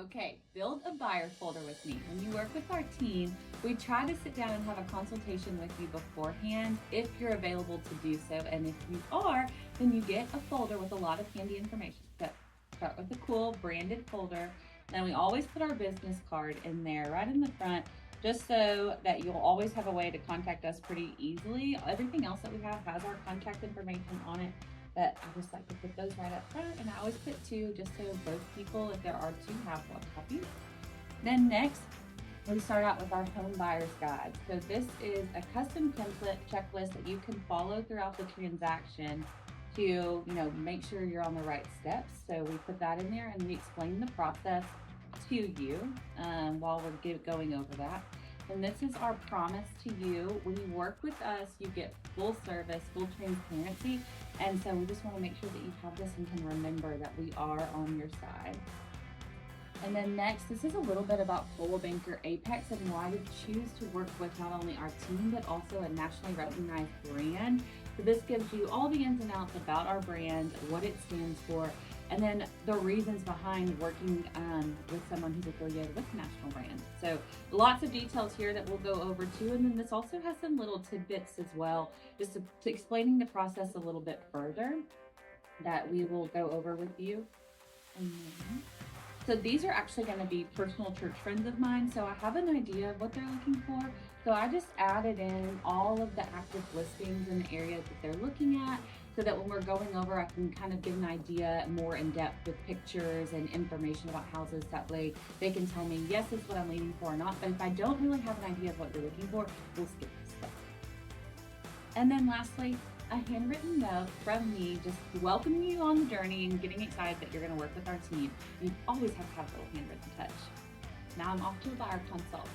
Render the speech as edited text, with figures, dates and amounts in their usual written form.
Okay, build a buyer folder with me. When you work with our team, we try to sit down and have a consultation with you beforehand if you're available to do so. And if you are, then you get a folder with a lot of handy information. So start with a cool branded folder. Then we always put our business card in there right in the front, just so that you'll always have a way to contact us pretty easily. Everything else that we have has our contact information on it, but I just like to put those right up front, and I always put two just so both people, if there are two, have one copy. Then next, we start out with our home buyer's guide. So this is a custom template checklist that you can follow throughout the transaction to, make sure you're on the right steps. So we put that in there and we explain the process to you while we're going over that. And this is our promise to you. When you work with us, you get full service, full transparency. And so we just want to make sure that you have this and can remember that we are on your side. And then next, this is a little bit about Coldwell Banker Apex and why we choose to work with not only our team, but also a nationally recognized brand. So this gives you all the ins and outs about our brand, what it stands for, and then the reasons behind working with someone who's affiliated with a national brand. So lots of details here that we'll go over too. And then this also has some little tidbits as well, just to explaining the process a little bit further that we will go over with you. So these are actually going to be personal church friends of mine. So I have an idea of what they're looking for. So I just added in all of the active listings in the area that they're looking at, so that when we're going over, I can kind of give an idea more in depth with pictures and information about houses. That way they can tell me, yes, this is what I'm leaning for or not. But if I don't really have an idea of what you're looking for, we'll skip this step. And then lastly, a handwritten note from me, just welcoming you on the journey and getting excited that you're going to work with our team. You always have to have a little handwritten touch. Now I'm off to a buyer consult.